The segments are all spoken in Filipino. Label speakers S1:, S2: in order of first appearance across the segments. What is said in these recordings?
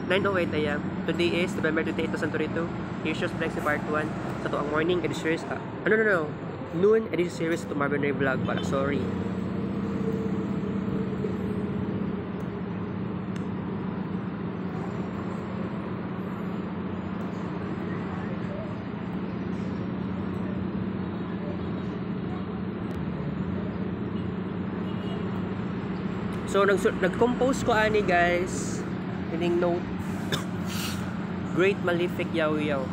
S1: 9:08 AM. Today is November 28, 2022. Issues Flexi Part 1. Sa to ang morning edit series. No. Noon edit series to Marvin Ray Vlog pala. Sorry. So nag-compose ko ani guys. Meaning note. Great Malefic Yaw Yaw.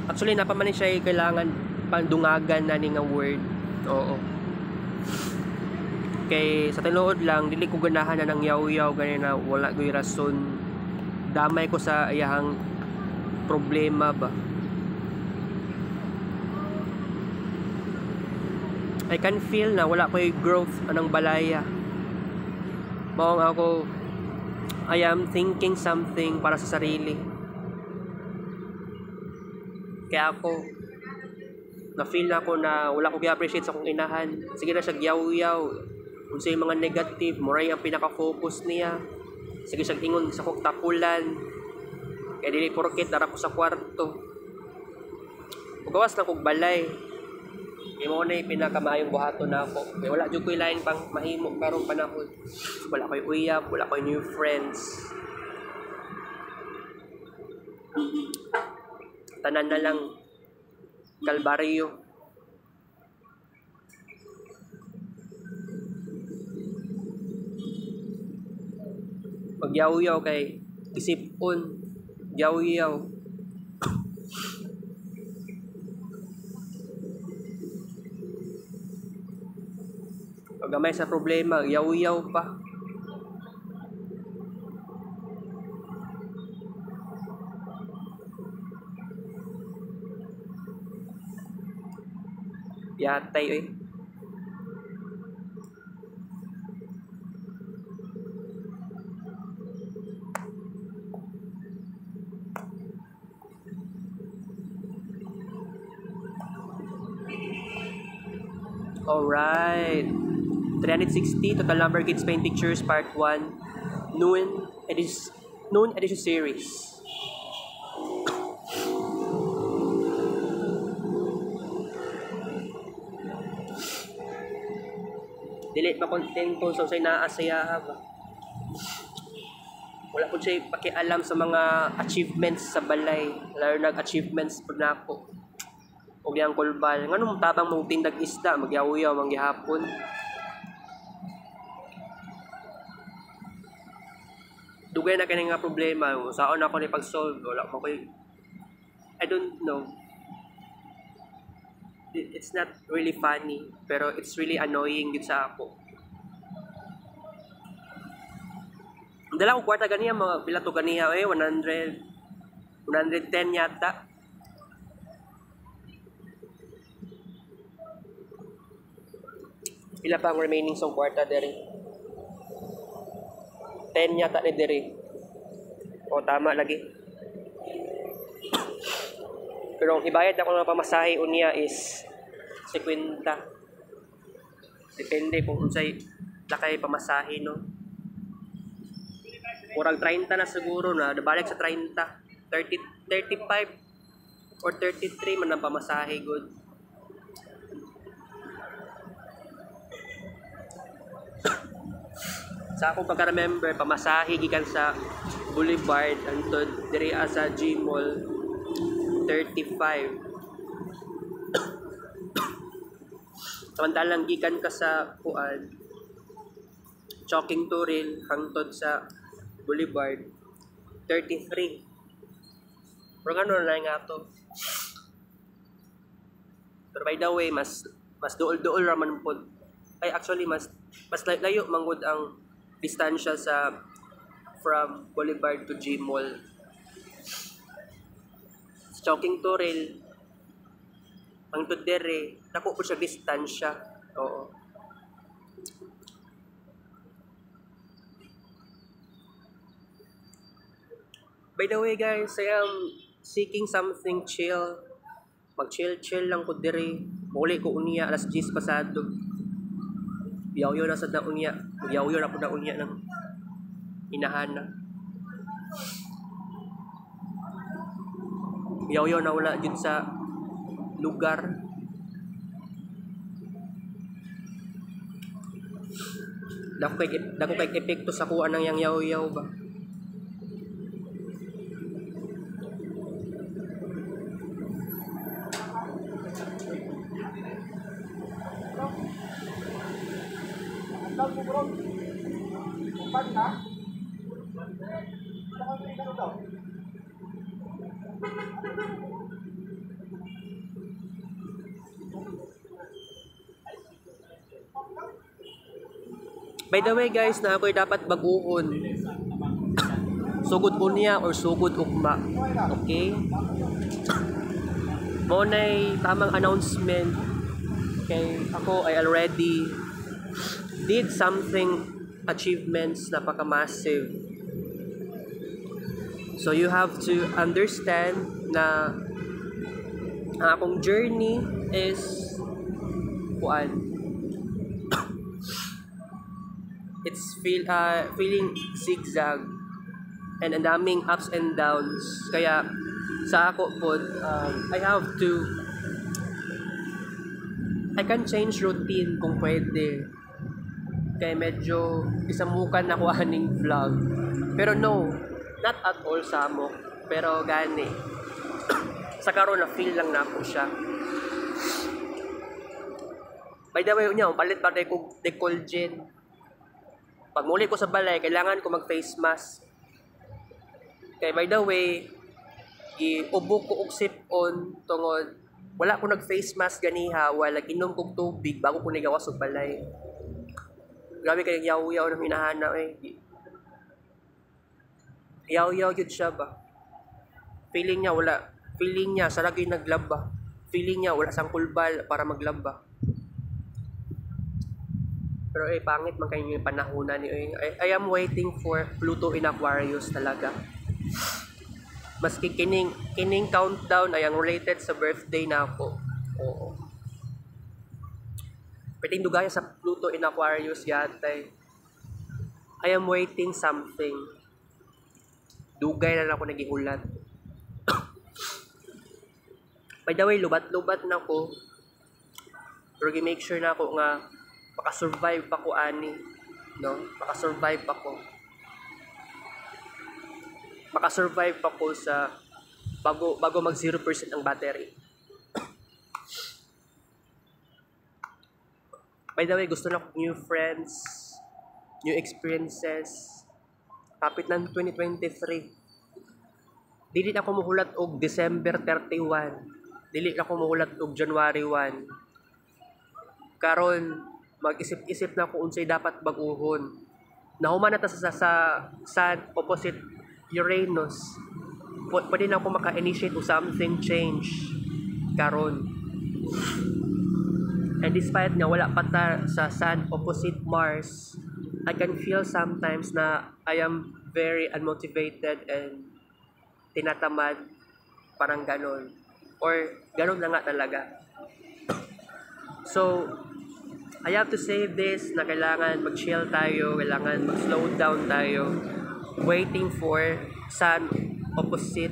S1: Actually napamanin siya kailangan pandungagan na ni nga word. Oo. Kay sa tinuod lang dili ko ganahan na ng yaw yaw ganina wala koy rason. Damay ko sa iyahang problema ba. I can feel na wala ko'y growth anang balaya. Maong ako, I am thinking something para sa sarili. Kaya ako, na-feel na ako na wala ko i-appreciate sa akong inahan. Sige na siya yaw-yaw. Kung sa mga negative, moray ang pinaka-focus niya. Sige siya ingon sa kong tapulan. Kaya dili porket dara ko sa kwarto. Pagawas na kong balay. Kaya mo na yung pinakamayong buhato na ako. Kaya wala dyan ko yung lain pang mahimo karong panahon. Wala ko yung uyab, wala ko yung new friends. Tanan na lang kalbaryo. Pag yaw-yaw kay isipon, yaw-yaw. Pag gamay sa problema, yaw-yaw pa. Yatay eh. Alright. 360 Total Number Kids Paint Pictures Part 1 Noon Edition Series. Delete pa kontento so say naasaya ba. Wala po siya pakialam sa mga achievements sa balay. Lalo nag-achievements po na ako. Huwag niyang kulbal. Nga tabang mong tindag isda, magyaw-yaw, manggihapon. Dugay na kanya nga problema. Saan ako na pag-solve? Wala mo ko'y... I don't know. It's not really funny. Pero it's really annoying din sa ako. Dala ko kwarta ganiya, mga pila to ganiya. 110 yata. Pila pa ang remaining song kwarta dere. 10 yata ni dere. O tama lagi. Pero ang ibayad ako ng pamasahe unya is 50. Depende kung unsay lakay pamasahe no. Kurang 30 na siguro na nabalik sa 30. 35 or 33 man ang pamasahe good. Sa akong pagka-remember, pamasahe gikan sa Boulevard antod diri sa G-Mall 35. Samantalang gikan ka sa kuan Choking Turil hangtod sa Boulevard 33. Pero gano'n na nga to. Pero by the way, mas duol-duol raman po. Ay actually mas layo manggod ang distansya sa from Boulevard to G-Mall. Sa Choking Turil ang tudere nako po siya distansya. Oo. By the way guys, I am seeking something chill. Mag-chill lang ko dire. Muli ko unya alas 10 pasado. Yaw-yaw na sa na unya. Yaw-yaw na po na unya ng inahan na. Yaw-yaw na wala dyan sa lugar. Dako kay epekto sa kuha ng yang yaw-yaw ba. By the way guys, na ako'y dapat baguhon. Sugod unya or sugod ugma. Okay? Mo na'y tamang announcement. Okay, ako ay already did something achievements napaka-massive. So you have to understand na ang akong journey is it's feeling zigzag and ang daming ups and downs. Kaya sa ako po, I can change routine kung pwede. Kaya medyo isamukan na ko aning vlog. Pero no, not at all samo. Pero gani. Sa karon na feel lang na ako siya. By the way, palit pa ko decolgen. Pag muli ko sa balay, kailangan ko mag-face mask. Kaya by the way, iubok ko og sip-on tungod wala ko nag-face mask ganiha, wala inom kog tubig bago ko nigawas og balay. Grabe kayong yaw-yaw na hinahana eh. Yaw-yaw yun siya ba? Feeling niya sa lagi naglaba. Feeling niya wala sang kulbal para maglaba. Pero pangit man kayo yung panahonan ni I am waiting for Pluto in Aquarius talaga. Maski kining countdown ay ang related sa birthday na ako. Oo. Pwedeng dugaya sa Pluto in Aquarius yatay. I am waiting something. Dugay na ako nagihulat. By the way, lubat-lubat na ako. Pero make sure na ako nga makasurvive pa ko ani. No? Makasurvive pa ko. Makasurvive pa ko sa bago mag 0% ang battery. By the way, gusto na ko new friends, new experiences. Kapit ng 2023. Dili na ako muhulat og December 31. Dili na ako muhulat og January 1. Karon mag-isip-isip na ko unsay dapat baguhon. Nahuman na ta sa Sun opposite Uranus. Pwede na ako maka-initiate o something change karon. And despite nga wala pa ta sa Sun opposite Mars, I can feel sometimes na I am very unmotivated and tinatamad, parang ganon. Or ganon na nga talaga. So, I have to say this na kailangan mag-chill tayo, kailangan mag-slow down tayo, waiting for Sun opposite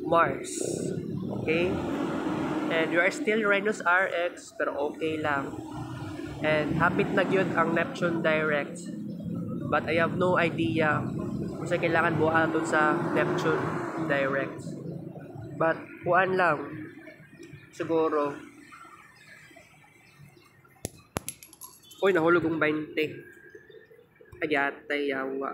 S1: Mars. Okay? And you are still Uranus RX, pero okay lang. And hapit na yun ang Neptune direct. But I have no idea kung saan kailangan buha doon sa Neptune direct. But kuan lang. Siguro. Uy, nahulog ang 20. Ayatay, yawa.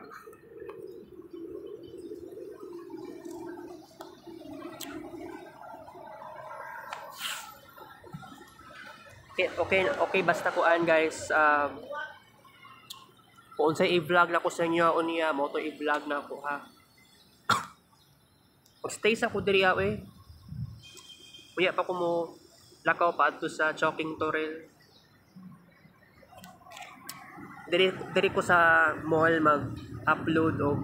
S1: Okay, basta kuan guys. Kung unsay i-vlog na ko sa inyo, unya mo to i-vlog na ko ha. Pag-stay sa ko diri Uya pa ko mo lakaw pa adto sa Choking Torrel. Diri ko sa mall mag-upload og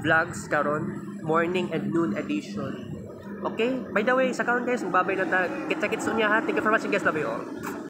S1: vlogs karon, morning and noon edition. Okay? By the way, sa karon guys, magbabay na ta. Kita-kits unya ha. Thank you for watching guys. Love you all.